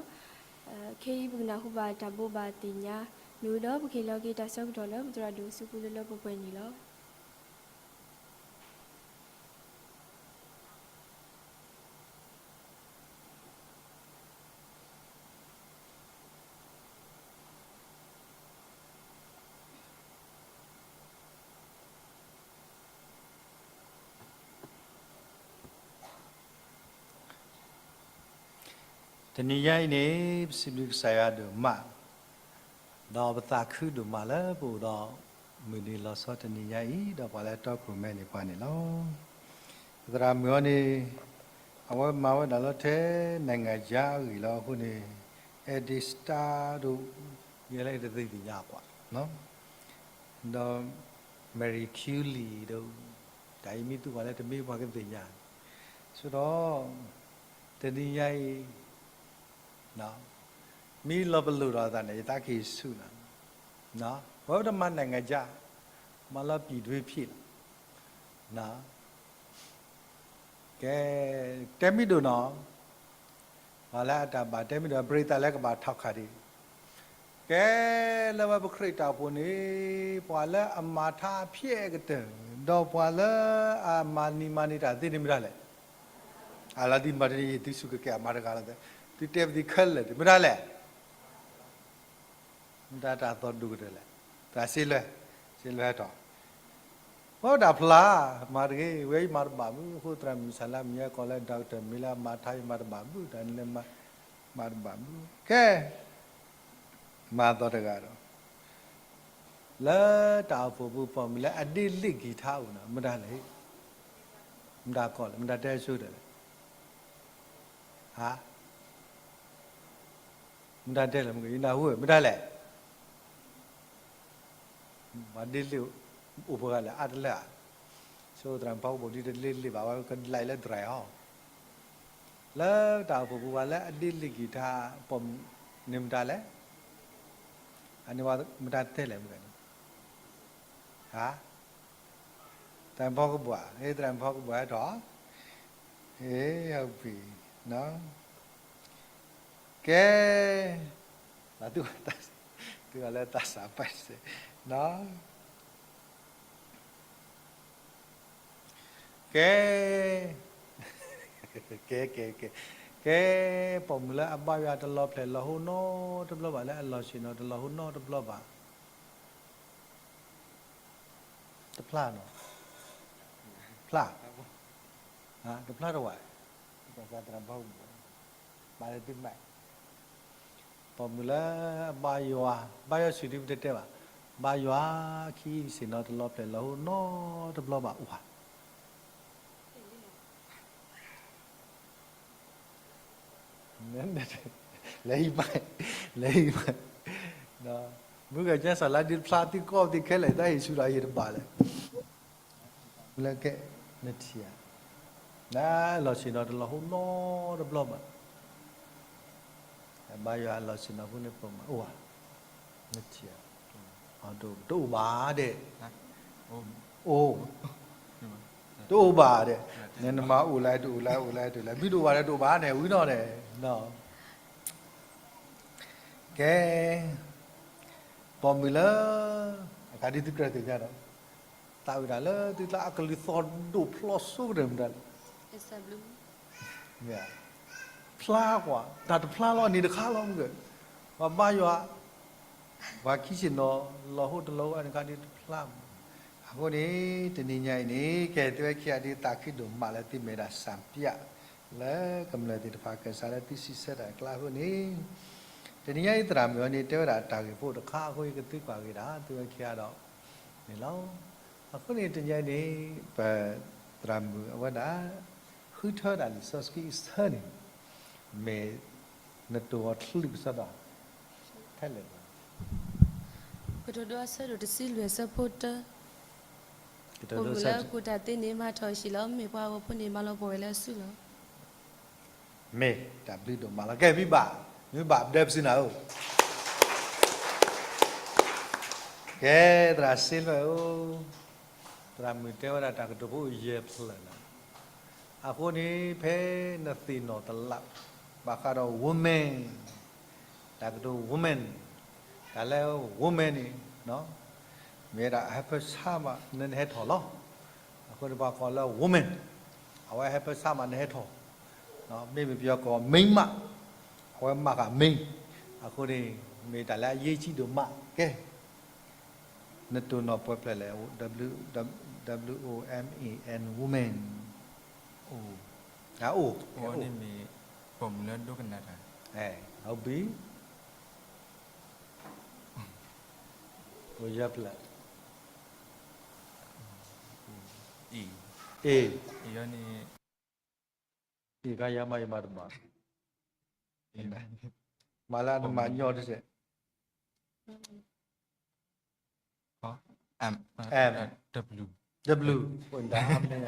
ခေယီပုနာဟုပါတဘောပါတိညာလူတော့ပခေလောကေတဆောက်တော်လောဘုရားဒုစုပုလလောပပွဲနီလော တနည်းရိုင်းနေစိဘလိဆရာတို့မတော့ပတာခုတို့မလဲပို့တော့မီဒီလောစောတနည်းရိုင်းတော့ပါလဲတော့ခုမဲနေပါနေလောသရမျိုးနေအဝမဝဒါလို့တဲ့နိုင်ငံကြားကြီးလောခုနေအဒီစတာတို့ရေးလိုက်တဲ့သိသိရကွာနော်တော့မယ်ရီကျူလီတို့ဒါမှမဟုတ်ပါလဲတမေးဘာကသိညာဆိုတော့တနည်းရိုင်းနော်မီလဘလူရတာနေတာခိစုနာနော်ဘောဓမနိုင်ငံကြမလာပြည်တွေဖြစ်နော်ကဲတဲမီတို့နော်ဘာလာတာဘာတဲမီတို့ပရိသတ်လက်ကဘာထောက်ခါဒီကဲလဘပခရိတာပုံနေပွာလာအမာထာဖြစ်ကတဲ့တော့ပွာလာအမာနီမာနီတာသိနေမလားလေအလာဒီမာရီတိစုကကအမာရကလာတဲ့ဒီတက်ဒီခက်လေမရလဲဒါတာတော့ဒုကတယ်လေဒါစီလဲတော့ဘောဒါဖလာမာရီဝေးမာဘာဘူးခုတရမီဆလာမီယာကောလဲဒေါက်တာမီလာမာထိုင်မာဘာဘူးတန်လေမာဘာဘူးကဲမာတော့တကတော့လာတာဖို့ဘူးပေါ်မီလာအတိလိဂီထားဦးနော်မဒါလေမဒါကောလေမဒါတဲရှုတယ်လေဟာမဒါတဲ့လည်းမကြီးနာဟုတ်မဒါလဲမဒီလူဥပကလည်းအတလာဆိုတရံပေါ့ဘဒီတလေးပါဘာကလိုက်လဲဒရိုင်ဟောလာတာပူပါလဲအဒီလီဂီတာပုံနိမဒါလဲအနိဝမဒါတဲ့လည်းမကန်ဟာတန်ပေါ့ကဘွားဟေးတရံပေါ့ကဘွားတော့ဟေးဟုတ်ပြီနော်ကဲလာသူကလည်းတတ်စားပိုက်စေနော်ကဲပုံမလားအဘရတလောဖလေလဟိုနောတဘလပါလေအလောရှင်နောတလဟိုနောတဘလပါတဖလာနောဖလာဟာတဖလာတော့ဝါဘာသာတရဘောဘာလဲတိမိုင်ပုံမလားဘာယောစီဒီတဲ့ပါဘာယောခီစင်နောတလောဖလေလဟိုနောတဘလပါဥဟာlấy mày đó bữa cái cha sả đi plastic co thì cái lại đây sudah gì đó bà lại là cái nét xia đó là xin nó là hôm nó được lo mà bây giờ là xin nó cũng được mà ủa nét xia đồ bà đấy ô đồ bà đấy nên mà ủ lại biết đồ bà đấy đồ bà này uống nó này nó cái bom mì lơ cái đi tiếp từ nhà đó tao đã lơ từ là cái lithon đủ plus số rồi mình SW dạ pla quá đặt pla lo ni được khá lắm rồi và bao giờ và khi xin nó lo hốt lâu anh cái đi pla aku ni teni nyai ni ke tu kia di takhi do mala ti mera sampia la kamla ti fa ka sala ti si sa da kla ho ni teni nyai tra myo ni te ra ta ke pho da kha ho ke ti kwa ke da tu kia do ni lo aku ni teni nyai ni pa tra myo wa da hu tho da li so ski sa ni me na to thlu sa da thai le ko do sa do de sil we support kita ko do la sa ko ta tin ni ma tho shi lo me bwa bo phu ni ma lo bo le su lo me ta bli do mala ke mi ba dep sin nào ke tra sil lo ตรามือเทวดาตากตัวผู้เย็บเลยนะอาคนนี้เพ่นตีนอตลับบาคาร์วูแมนตากตัววูแมนแต่แล้ววูแมนนี่เนาะเมื่อไรให้เพื่อสามาเน้นให้ถอดล้ออาคนที่บาคาร์แล้ววูแมนเอาไว้ให้เพื่อสามาเน้นให้ถอดเนาะไม่มีเพียงก็มิงมาเอาไว้มากอะมิงอาคนนี้มีแต่ละยี่ชีดูมาแกนั่นตัวนอปอยแล้ว W O M E N woman โอ้ อ่ะโอ้ โอ้นี่มีผมเลือดดูกันนะท่าน เอาบีโอ้ยับละ อี เอ อีอันนี้ อีกายามาดมา อี มาลาดมาหยอดเส อ๋อM W W คนดามเนี่ย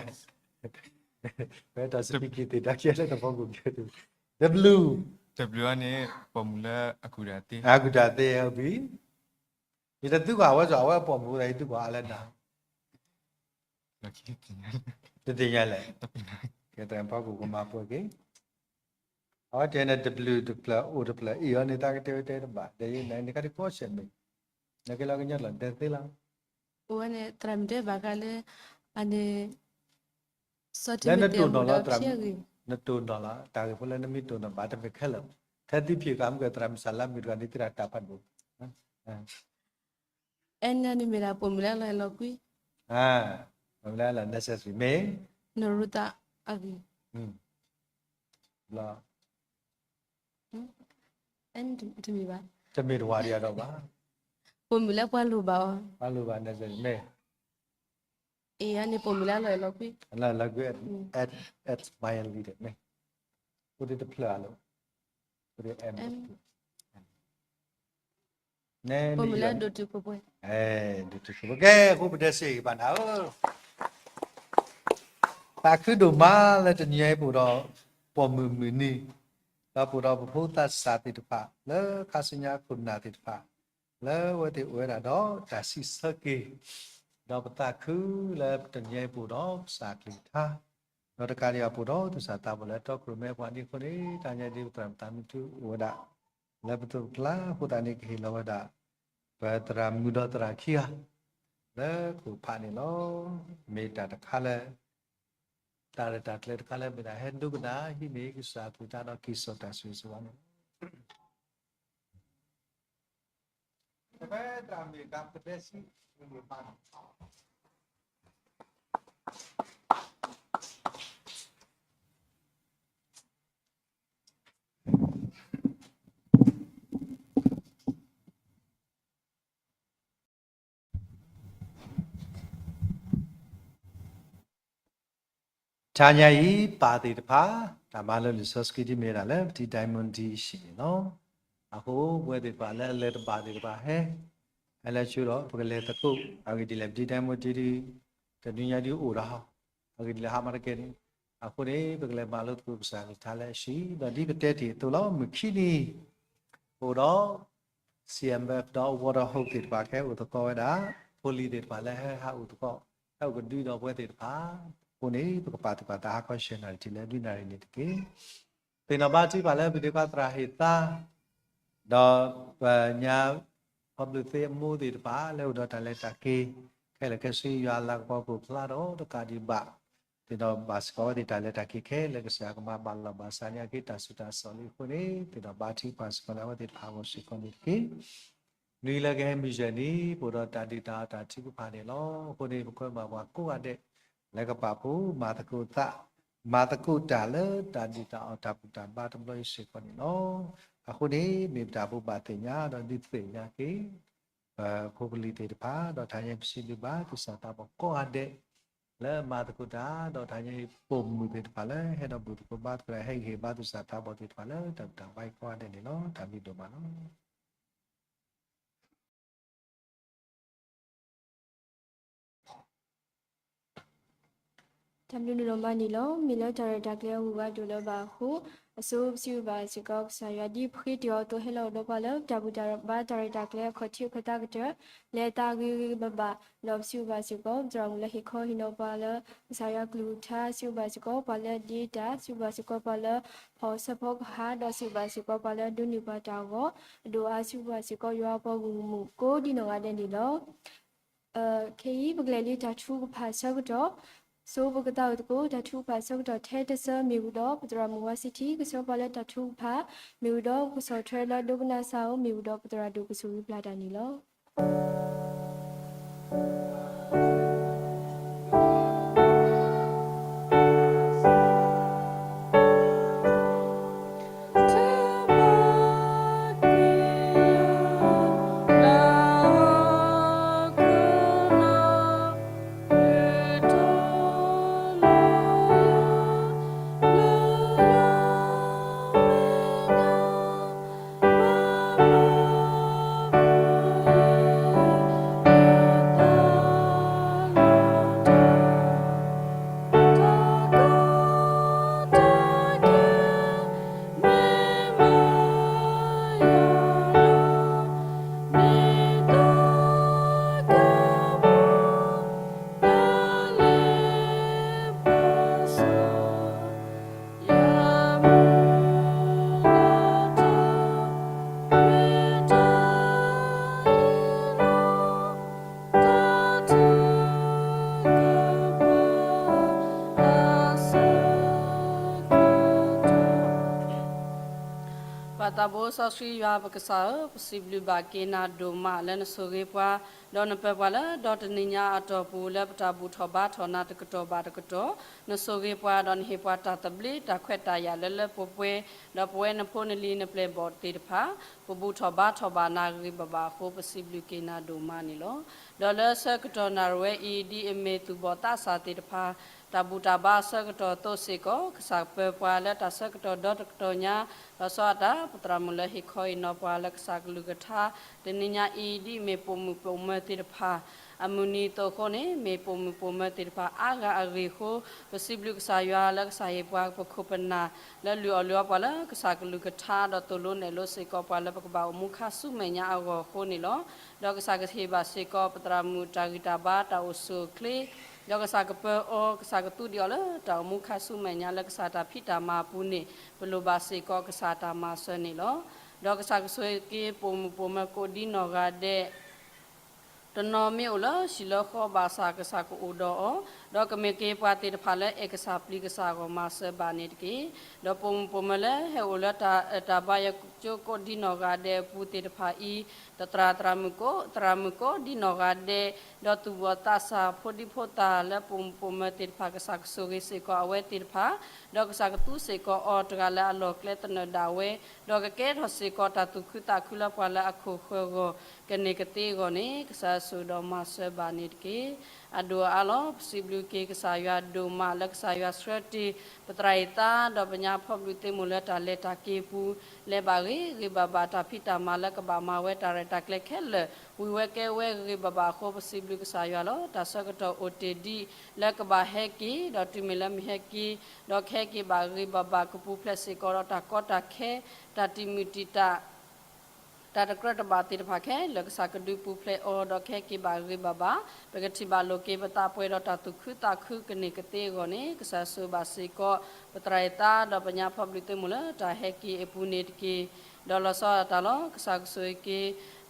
เวลาสปีกิติดักเชลต้องฟังกูเกิด W W อันนี้ผมเลือดอากูดาตี อากูจะเตะเอาบีมีแต่ตัวว่าจะเอาไว้ปอมกูได้ตัวว่าอะไรนะ เราคิดอย่างนั้น ตัวเดียวเลย ต้องเป็น แกแต่พอกูก็มาปวดกี้เอาเจน W ตัวเปล่า O ตัวเปล่าอีอันนี้ตากเตะเตะบ้าเดี๋ยวนี่ก็ได้โค้ชมั้ยนักกีฬากันยังหลังเตะเตะละ โอ้เนี่ยตรมเดบากาเลอันนี้สอด แล้ว มิ นั่น เต ตัว มู นอ ดา ละตราม เพียกี นั่นตัวนั่นละตากพลันมีตัวนั่นบาดไม่เข้าแล้วถ้าที่พี่กำกับตรามสลับมีกันที่ตราตัพันบุ เอ็นนี่มีราปมุลาลอยลกุย มันแล้วล่ะ necessary เมย์ นรุตาอากี ละ เอ็นจะมีบ้า จะมีตัวอะไรบ้าง ปมุลาปาลูบ้า มาลูบ้าน necessary เมย์ เอียนี่ปมุลาลอยลกุย แล้วเราก็ at mildly เมย์พูดที่เพลาลูพูดที่ M แน่ ป นี่ มุลาดูตุกป่วย ดูที่เขาแก่คู่ประเดี๋ยวสิบ้านเอาตาคือดูมาแล้วจะยังปูดอปอมือนี่แล้วปูดอพูดตัดสาติตุภาแล้วข้าศึกคุณนาติตุภาแล้ววันที่อวยดอแต่สิสกีดอกตาคือแล้วจะยังปูดอสากลิท่าเราตะการยาปูดอตุสาตาบแล้วตอกรุเมพวันนี้คนนี้ตาเนี่ยดีตามตามทุอวดาแล้วประตูกล้าพูดอันนี้คือเราดาเปิดตรามุดตราขี้ยแล้วกูผ่านนี่เนาะมีแต่ตะคาเลยตาเลยตาเลยตะคาเลยไม่ได้เห็นดูกันนะที่นี่คือสาธุตาเราคิดสดแต่สวยสวยแต่เปิดตรามีกับประเทศสิมีผ่านชาญายีปาติตภาตามาลลิสสกิติเมราเลที่ไดมอนด์ดีสิเนาะอะโหเวติปาเลเลตปาติตภาเฮอะไรชูโรปกเลตะกุอากิติเลที่ไดมอนด์ดีตะดุญญาดีอูราอากิติเลหามาเกนอะโหเรปกเลมาลตุกุสากิทาเลชีดดีปเตติตุลอมุขินีโอรอ CMF ดอวอร์ฮอกติตภาแค่อุตกอเวดาโพลีติตภาเลหาอุตกอเอากดีดอเวติตภาคนนี้ปกติปฏิหารก็เช่นอะไรที่เล่นด้วยนารีนิตเกเป็นอาบัติบาลบิดกัตราหิตาดอกญาพับลิเตมูดิบาเลวดอตันเลตักกีแค่เล็กสิ่งยาลักพอกุพลาโรดการดิบะที่ดอกบาสกอดิตันเลตักกีแค่เล็กสิ่งก็มาบาลบาสานีกิตาสุดาสอลิคนนี้ที่ดอกบาติบาสกอลาวดิบาวสิคนนี้กีนี่แหละแกมิจนีปุโรตันดิตาตัดชิบุพานิโลคนนี้บุคคลมาว่ากูอันเดแล้วก็ป่าปูมาตะกุตาเลตาดิตาอัตปุตตาบาตมลอยสิคนนี้เนาะอะคนนี้มีตาปูบาติญาดอดิเตญากีผู้บริเตตพาดอทายสิบิบาตุสัตตาบก็อันเดแล้วมาตะกุตาดอทายปุ่มมือเตตพาเลให้ดอบุตรบาตกระให้เฮบาตุสัตตาบอติตพาเลต่างๆไปก็อันเดนี่เนาะตามมีดมาเนาะ ทำดูโรมานี่ล้อมีแล้วจาระดักเลี้ยวว่าดูแล้วบาหูสู้สิวบาสิกอบสายดีพริดยอตัวให้เราดบาแล้วจับจาระบาจาระดักเลี้ยวขอชิวขตากเจอเลตากีบาลอบสิวบาสิกอบจางละฮิคอฮิโนบาแล้วสายกลูทาสิวบาสิกอบบาแล้วดีตาสิวบาสิกอบบาแล้วพอสะพกหาดอสิวบาสิกอบบาแล้วดูนิบาตาวดูอาสิวบาสิกอยัวปอกุมุโกดีนงาเดนี่ล้อเคยบกเลลีจัดชูภาษาก็ so bogata ko datu pa so da the de sa mi bu do patra mu wa city ko so pa la datu pa mi bu do ko so trailer do bna sa o mi bu do patra do ko so bla da ni lo Patabo sasri ya bakasa possible ba kena do ma len soge pwa don pe pwa la dot ninya ato pu le patabu thoba thona takato ba takato no soge pwa don he pwa ta tabli ta khwet ta ya le popwe do pwe na phone li na play board ti pha pobu thoba na ri baba ko possible kena do ma ni lo do le sakato na we ed me tu bo ta sa ti pha tabu taba sakato to se ko ksa pe pwa le ta sakato dot takato nya Rasada putra mula hikoi no palak saglugata teninya idi me pomu tirpa amuni to kone me pomu tirpa aga agriho possible ksaya lak sayepwa pokopana la lu pala saglugata do tolo nelo se ko pala pakba mukha sumenya ago khoni lo do ksaghe ba se ko putra mu tagita ba ta usu kle Yoga sagape o sagatu diola ta mukha sumenya la ksata phita ma pune pelobase ko ksata ma sene lo dog sagsoi ke poma ko di noga de tono me ola silo kho basa ksa ko odo o dog me ke pati phale ek sapli ksa ko ma se banit ke do poma le he ola ta ba ya cho ko di noga de puti pha I tatra tramuko di noga de do tu bota sa phodi phota le poma tir pha ksa so ge se ko awe tir pha do ksa tu se ko o tra la lo kle tna da we do ke ho se ko ta tu khu ta khula pa la akho kho go ke ne ke te go ne ksa so do ma se banit ke ado alo possible ke ksa ya do ma la ksa ya strati patraita do banya phoblu te mula ta le ta ke pu le ba ge baba ta phita ma la ka ba ma we ta re ta kle khel we we ke we ge baba ko possible ksa ya lo ta sa ka to otd le ka ba he ki do ti me la mi he ki do khe ki ba ge baba ko pu plus se ko ta ko ta khe ta ti mi ti ta ta krat ba ti pha khe le sa ka du pu ple o do khe ki ba ge baba pe ka ti ba lo ke bata pwe do ta tu khu ta khu ke ne ke te go ne ka sa so ba se ko patraita do panya public te mula ta he ki e pu ne ki do lo so ta lo ka sa so ki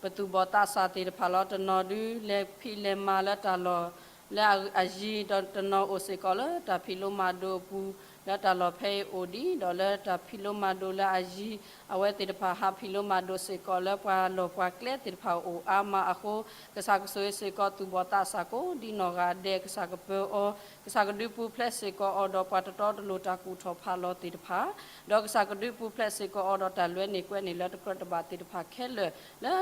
patu bo ta sa ti pha lo to no du le phi le ma la ta lo le a ji do no o se ko lo ta phi lo ma do pu la ta lo phe odi do le ta phi lo ma do la a ji awe ti pha ha phi lo ma do se ko le pa lo pa kle ti pha o a ma a ko ka sa so se ko tu bo ta sa ko di no ga de ka sa ko pe o ka sa ko du pu plus se ko o do pa to lo ta ku tho pha lo ti pha do ka sa ko du pu plus se ko o do ta lwe ni kwe ni le to kra ba ti pha khe le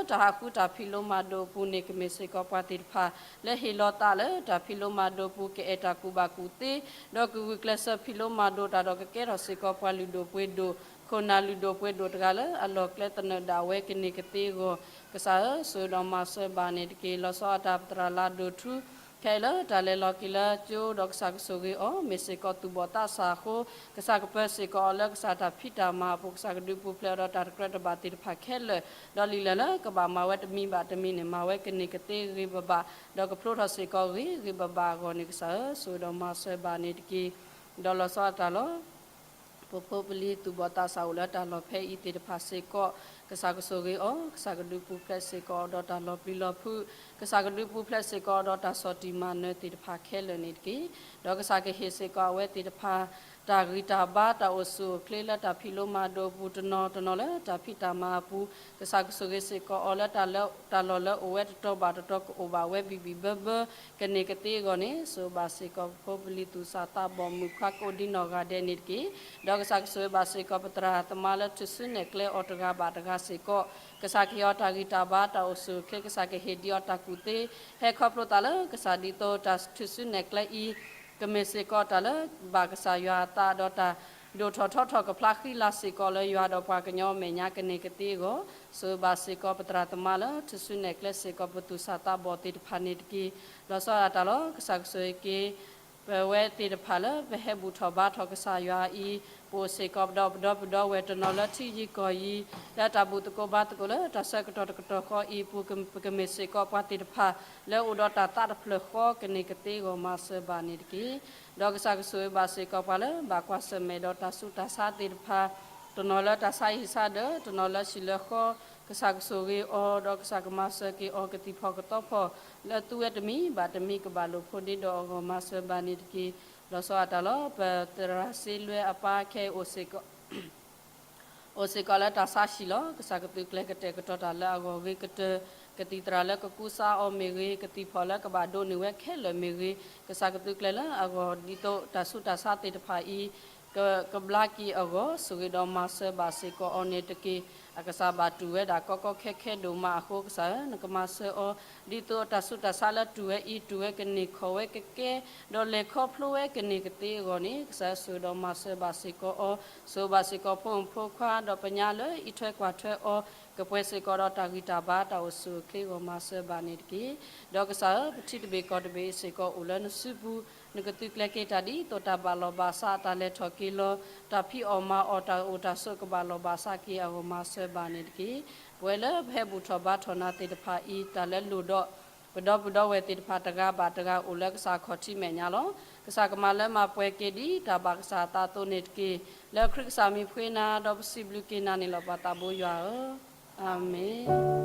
ta ha ku ta phi lo ma do pu ni ke me se ko pa ti pha le hi lo ta le ta phi lo ma do pu ke eta ku ba ku te do ku class phi lo ma do ta do ke ro se ko pa lu do pwe do kona lu do pwe do ta le a lo kle ta na da we ke ni ke te go ka sa so do ma se ba ni ke lo so ta tra la do thu ခဲလတာလေလော်ကီလာကျိုဒေါက်ဆာဆိုဂီအောမေစေကောတူဘတာစာခိုကစားကပစေကောလကစားတာဖီတာမာပုကစားကဒူပူပလရတာကရတဘာတိဖာခဲလဒေါ်လီလလကဘာမဝတ်မီဘာတမီနေမဝဲကနေကတေရီဘဘာဒေါကပရိုထစေကောရီဘဘာဂောနိကဆာဆိုဒေါမဆေဘာနေတကီဒေါ်လဆောတာလောပပလီတူဘတာဆာဝလာတာလောဖဲဤတေတဖာစေကောကစားကဆိုဂီအောကစားကဒူပူပလက်စေကောဒေါတာလောပလီလောဖုကစားကဒူပူပလက်စေကောဒေါတာစောတီမာနေတေတဖာခဲလနေတကီဒေါကစားကဟေစေကောဝဲတေတဖာတာဂီတာဘာတာအိုဆူကလေလာတာဖီလိုမာဒိုပူတနောတနောလေတာဖီတာမာပူကစားကဆိုဂီစေကောအော်လာတာလောအိုဝဲတောဘာတောအိုဘာဝဲဘီဘီဘဘကနေကတေကောနေဆိုဘာစေကောပပလီတူစာတာဘောမူခါကိုဒီနောဂါဒဲနေတကီဒေါကစားကဆိုဘာစေကောပတရာတမလာတဆွနေကလေအော်တဂါဘာတဂါစေကောကစားကီယောတာဂီတာဘာတာအိုဆူကလေကစားကဟေဒီယောတာကူတေဟဲခေါပလိုတာလကစားဒီတိုတာတဆွနေကလေဤကမေစေကောတာလဘာကစားယာတာဒေါတာဒိုထောကဖလာခီလာစေကောလေယာတော့ပွားကညောမေညာကနေကတိကိုဆိုဘာစေကောပတရာတမလာတဆွနေကလေစေကောပတူစာတာဘောတိဖာနေတကီလောစောတာလောကစားဆွေကေဝဲတေတဖာလဘဟဘူထဘာထကဆာယာဤပိုစေကောပဒေါဝဲတနော်လတီကြီးကိုဤလတာဘူတကိုဘတ်ကိုလတဆကတော်ခေါ်ဤပူကမေစေကောပတေတဖာလဲဥဒတာတာဖလခေါ်ကနေကတိကိုမဆဘာနေတကီဒေါကဆာကဆွေဘာစေကောပလဘာကွာစမေဒေါတာဆုတာစာတေတဖာတနော်လတာဆိုင်စာဒတနော်လရှိလခေါ်ကစားကဆိုရီအော်ဒေါကစားကမဆကီအော်ကတိဖောကတော့ဖောလက်တူရတမီဘာတမီကဘာလို့ဖိုဒီဒေါကမဆဘာနိတကီလောစောတာလောပတရာစီလွဲအပါခဲအိုစေကောလာတာဆာရှိလောကစားကတူကလကတဲ့ကတော့တာလာကိုဝေကတကတိတရာလကကူစာအော်မေရီကတိဖောလကဘာဒိုနေဝဲခဲလမေရီကစားကတူကလလာအကိုဒီတော့တာဆုတာစာတေတဖာဤကဘလာကီအကိုဆိုရတော့မဆဘာစေကောအော်နေတကီအကစားဘာတူဝဲဒါကောခဲဒိုမာအခုကစားနကမဆောဒီတော့တဆုတဆာလတူဝဲဤတူဝဲကနေခေါ်ဝဲကဲဒေါ်လေခေါ်ဖလိုဝဲကနေကတိကိုနေကစားဆိုတော့မဆဘာစေကောအောဆိုဘာစေကောဖုန်ဖိုခွာတော့ပညာလေဤထွဲကွာထွဲအောကပွဲစေကောတော့တာဂီတာဘာတာဆူခေကိုမဆဘာနေတကီဒေါကစားပတိတဘေကောတဘေစေကောဦးလနစုဘူးနကတိကလကေတာဒီတောတာဘာလောဘာစာတာလေထော်ကီလောတာဖီအောမာအော်တာအိုတာဆုကဘာလောဘာစာကီအောမဆဘာနေတကီဘွဲလဘဲဘူထောဘာထောနာတေတဖာဤတာလဲလူတော့ဘဒဝဲတေတဖာတကားဘာတကားဦးလကစားခေါ်တိမေညာလောကစားကမလဲမှာပွဲကေဒီတာဘာကစားတာတိုနေတကီလဲခရစ်စာမီဖွေးနာတော့ပစီဘလူကေနာနေလောဘာတာဘိုရွာအာမင်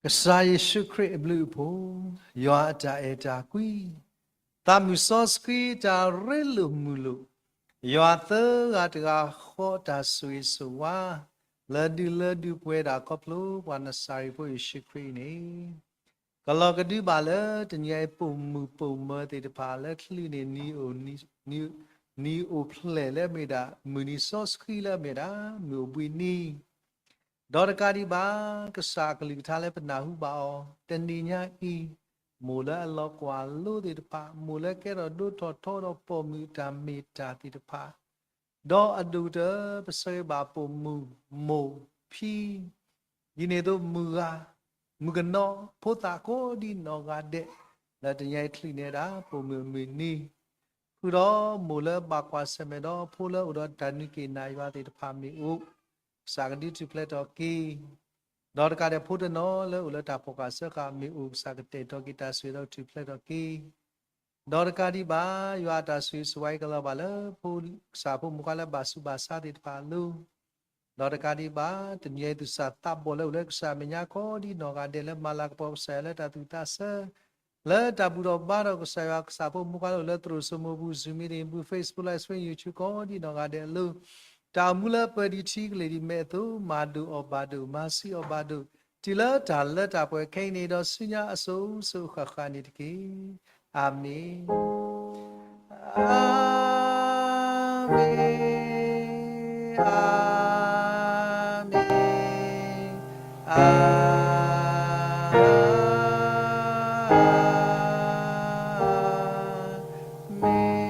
ကစားယေရှုခရစ်ဘလူးဖို့ယောအတာအတာကွီတာမူဆော့စကီတာရဲလူမူလူယောသဂတ်ကခေါ်တာဆွေဆွာလဒူပွဲတာကပလိုဝနစာရီဖို့ယေရှုခရစ်နေကလောကဒူပါလေတညေပုံမူပုံမတေတပါလေခလီနေနီအိုဖလဲလေမေတာမူနီဆော့စကီလေမေတာမူဘွီနီဒေါ်ကာဒီဘာကစားကလီထားလဲပနာဟုပါတန်ဒီညာဤမိုလာလောကွာလို့ဒီတပါမိုလာကဲတော့ဒုထောတော့ပေါ်မူတာမီတာဒီတပါဒေါ်အဒူတပစေဘာပုံမူမိုဖီဒီနေတော့မူကနောဖိုတာကိုဒီနောကတဲ့လက်တရိုက်ထလီနေတာပုံမူမီနီခုတော့မိုလာဘာကွာစမေတော့ဖိုလာဥဒတန်နီကေနာရွာဒီတပါမီဥစာကတိထပလက်တော့ကီဒေါ်ကတဲ့ဖို့တနော်လေဦးလတာဖောကဆကမီဥစာကတဲ့တော့ဂီတာဆွေတော့ထပလက်တော့ကီဒေါ်ကဒီဘာယွာတာဆွေစဝိုင်ကလာဘာလေဖို့စာဖို့မကလာဘာစုဘာစာတိပါလူဒေါ်ကဒီဘာတမြေသူစာတပ်ဘောလေဦးလေစာမညာခေါ်ဒီနော်ကတဲ့လေမလာကပေါ်ဆဲလေတာသူတာဆဲလေတာဘူးတော့ဘာတော့ဆဲရစာဖို့မကလာလေသူစမဘူးဇူမီရင်ဘူး Facebook live stream YouTube ခေါ်ဒီနော်ကတဲ့လူတာမူလာပဒီချီကလေးဒီမဲ့သူမာဒူအော်ဘာဒူမာစီအော်ဘာဒူ ဒီလာဒါလက်တာပွဲခိနေတော့ဆုညာအစိုးဆုခခနေတကေအာမင်အာမင်အာမင်အာမင်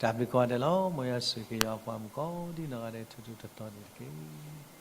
ဒါဘီကောတယ်လို့မရဆွေကရောက်ပါမကောဒီနာရတဲ့ထူးထူးတော်တော်နေတကေ